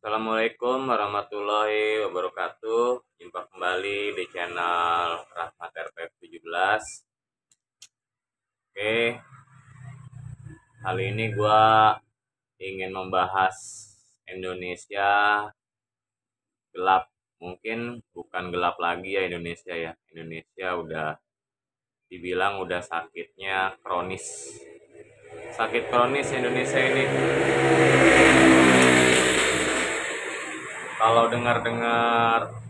Assalamualaikum warahmatullahi wabarakatuh. Jumpa kembali di channel Rahmat RPF 17. Oke, kali ini gue ingin membahas Indonesia gelap. Mungkin bukan gelap lagi ya Indonesia ya. Indonesia udah dibilang udah sakitnya kronis. Sakit kronis Indonesia ini. Kalau dengar-dengar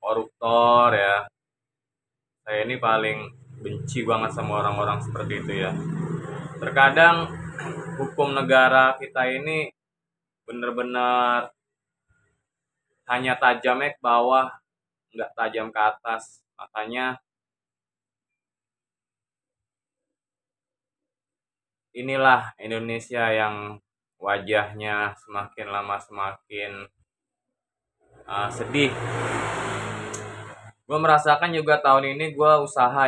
koruptor ya, saya ini paling benci banget sama orang-orang seperti itu ya. Terkadang hukum negara kita ini benar-benar hanya tajamnya ke bawah, nggak tajam ke atas. Makanya inilah Indonesia yang wajahnya semakin lama semakin sedih. Gue merasakan juga tahun ini gue usaha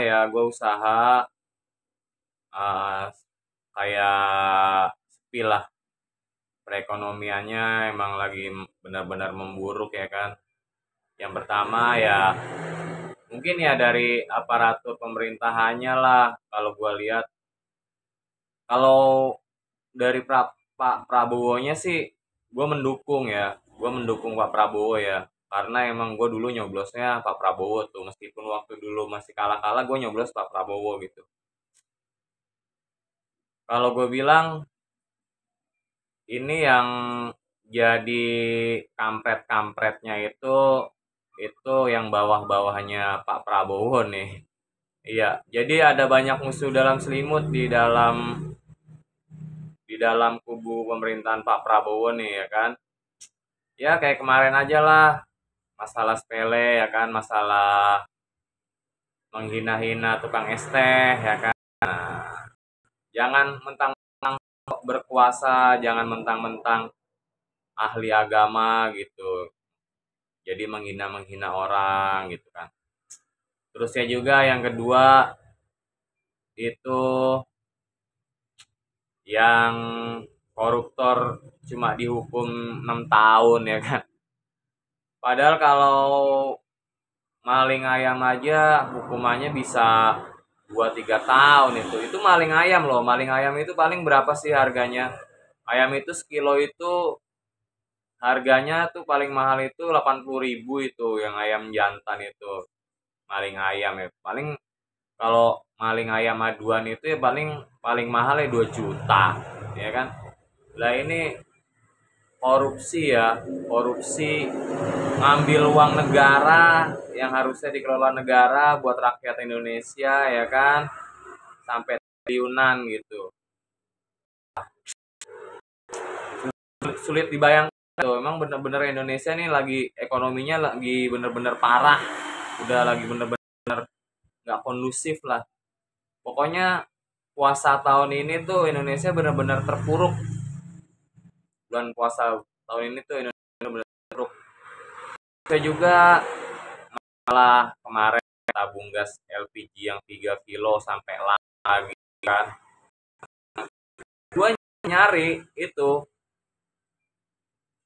uh, kayak sepi lah, perekonomiannya emang lagi benar-benar memburuk ya kan. Yang pertama ya mungkin ya dari aparatur pemerintahannya lah. Kalau gue lihat, kalau dari Pak Prabowo-nya sih gue mendukung ya, gue mendukung Pak Prabowo ya, karena emang gue dulu nyoblosnya Pak Prabowo tuh, meskipun waktu dulu masih kalah-kalah gue nyoblos Pak Prabowo gitu. Kalau gue bilang ini yang jadi kampret-kampretnya itu yang bawah-bawahnya Pak Prabowo nih. Iya, jadi ada banyak musuh dalam selimut di dalam kubu pemerintahan Pak Prabowo nih ya kan. Ya kayak kemarin aja lah, masalah sepele ya kan, masalah menghina-hina tukang es teh ya kan. Jangan mentang-mentang berkuasa, jangan mentang-mentang ahli agama gitu. Jadi menghina-menghina orang gitu kan. Terusnya juga yang kedua itu yang koruptor cuma dihukum 6 tahun ya kan. Padahal kalau maling ayam aja hukumannya bisa 2-3 tahun itu. Itu maling ayam loh. Maling ayam itu paling berapa sih harganya? Ayam itu sekilo itu harganya tuh paling mahal itu 80.000 itu yang ayam jantan itu. Maling ayam ya. Paling kalau maling ayam aduan itu ya paling paling mahal ya 2 juta. Ya kan? Lah ini korupsi ya, korupsi ngambil uang negara yang harusnya dikelola negara buat rakyat Indonesia ya kan, sampai triliunan gitu. Sulit dibayangkan tuh, emang bener-bener Indonesia nih lagi ekonominya lagi bener-bener parah, udah lagi bener-bener nggak kondusif lah. Pokoknya puasa tahun ini tuh Indonesia bener-bener terpuruk. Bulan puasa tahun ini tuh Indonesia bener-bener terpuruk. Saya juga malah kemarin tabung gas LPG yang 3 kilo sampai lagi kan. Gue nyari itu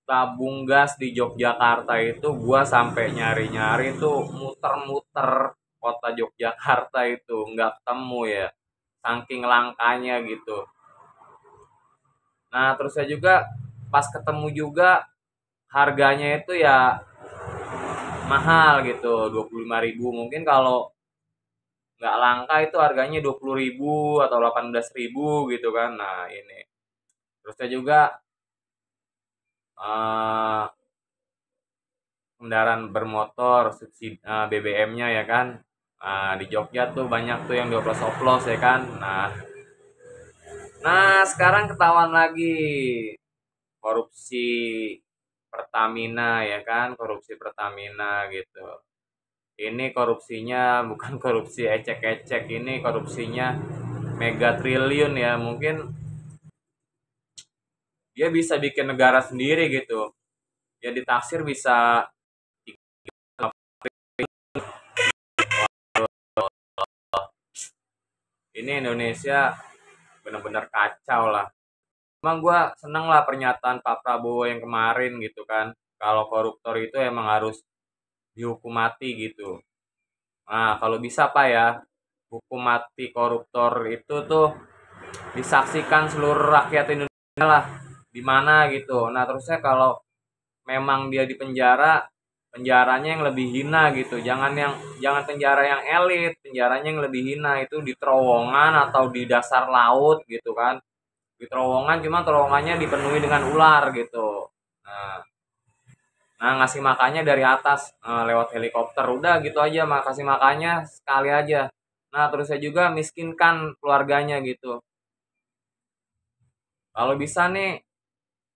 tabung gas di Yogyakarta itu, gue sampai nyari-nyari tuh muter-muter kota Yogyakarta itu nggak ketemu ya, saking langkanya gitu. Nah terus saya juga pas ketemu juga harganya itu ya mahal gitu, 25.000. Mungkin kalau nggak langka itu harganya 20.000 atau 18.000 gitu kan. Nah ini terus saya juga eh, kendaraan bermotor subsidi BBM-nya ya kan. Di Jogja tuh banyak tuh yang dioplos-oplos ya kan. Nah sekarang ketahuan lagi korupsi Pertamina ya kan, korupsi Pertamina gitu. Ini korupsinya bukan korupsi ecek-ecek, ini korupsinya mega triliun ya. Mungkin dia bisa bikin negara sendiri gitu. Ya ditaksir bisa. Ini Indonesia benar-benar kacau lah. Emang gua seneng lah pernyataan Pak Prabowo yang kemarin gitu kan. Kalau koruptor itu emang harus dihukum mati gitu. Nah, kalau bisa Pak ya, hukum mati koruptor itu tuh disaksikan seluruh rakyat Indonesia lah di mana gitu. Nah, terusnya kalau memang dia di penjara, penjaranya yang lebih hina gitu. Jangan penjara yang elit, penjaranya yang lebih hina itu di terowongan atau di dasar laut gitu kan. Di terowongan cuma terowongannya dipenuhi dengan ular gitu. Nah, nah ngasih makannya dari atas lewat helikopter udah gitu aja makasih makannya sekali aja. Nah terus saya juga miskinkan keluarganya gitu. Kalau bisa nih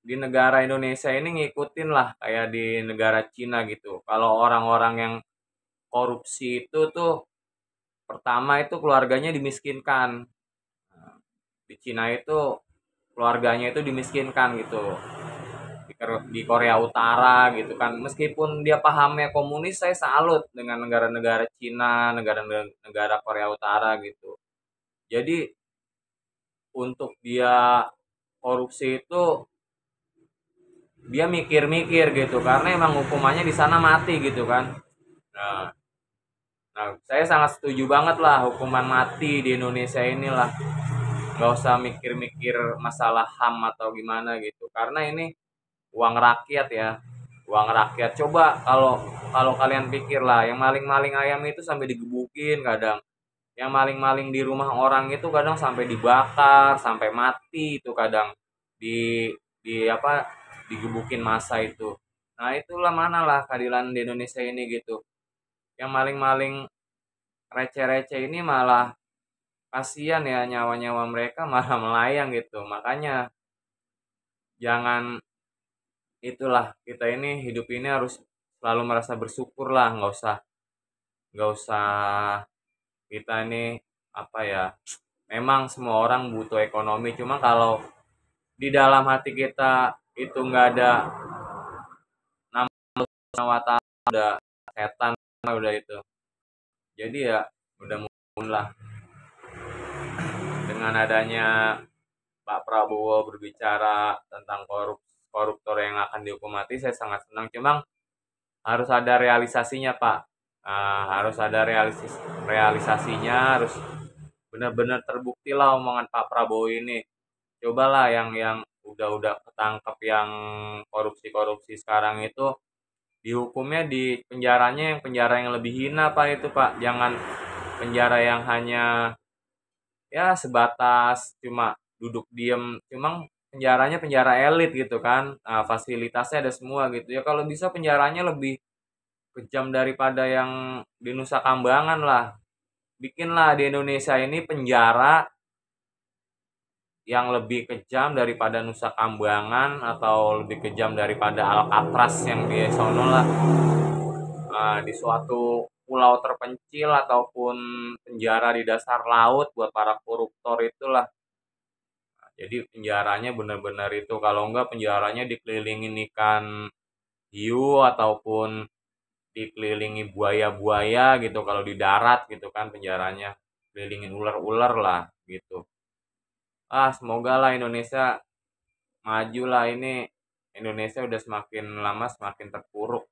di negara Indonesia ini ngikutin lah kayak di negara Cina gitu. Kalau orang-orang yang korupsi itu tuh pertama itu keluarganya dimiskinkan. Nah, di Cina itu keluarganya itu dimiskinkan gitu. Di Korea Utara gitu kan. Meskipun dia pahamnya komunis, saya salut dengan negara-negara Cina, negara-negara Korea Utara gitu. Jadi untuk dia korupsi itu dia mikir-mikir gitu karena emang hukumannya di sana mati gitu kan. Nah, nah, saya sangat setuju banget lah hukuman mati di Indonesia inilah. Nggak usah mikir-mikir masalah HAM atau gimana gitu. Karena ini uang rakyat ya, uang rakyat. Coba kalau kalau kalian pikir lah yang maling-maling ayam itu sampai digebukin kadang, yang maling-maling di rumah orang itu kadang sampai dibakar sampai mati itu kadang di apa digebukin masa itu. Nah itulah mana lah keadilan di Indonesia ini gitu, yang maling-maling receh-receh ini malah kasihan ya nyawa-nyawa mereka malah melayang gitu. Makanya jangan, itulah kita ini hidup ini harus selalu merasa bersyukur lah, nggak usah kita ini apa ya, memang semua orang butuh ekonomi cuma kalau di dalam hati kita itu nggak ada nama ta'ala, udah setan udah itu. Jadi ya udah mulai lah dengan adanya Pak Prabowo berbicara tentang koruptor yang akan dihukum mati, saya sangat senang. Cuma harus ada realisasinya Pak. Harus ada realisasinya, harus benar-benar terbukti lah omongan Pak Prabowo ini. Cobalah yang udah ketangkep yang korupsi-korupsi sekarang itu dihukumnya di penjaranya yang penjara yang lebih hina Pak itu Pak. Jangan penjara yang hanya ya sebatas cuma duduk diem, cuma penjaranya penjara elit gitu kan. Nah, fasilitasnya ada semua gitu ya. Kalau bisa penjaranya lebih kejam daripada yang di Nusa Kambangan lah. Bikinlah di Indonesia ini penjara yang lebih kejam daripada Nusa Kambangan atau lebih kejam daripada Alcatraz yang di sono lah. Di suatu pulau terpencil ataupun penjara di dasar laut buat para koruptor itulah. Jadi penjaranya benar-benar itu kalau enggak penjaranya dikelilingin ikan hiu ataupun dikelilingi buaya-buaya gitu kalau di darat gitu kan penjaranya. Kelilingin ular-ular lah gitu. Semoga lah Indonesia maju lah ini. Indonesia udah semakin lama semakin terpuruk.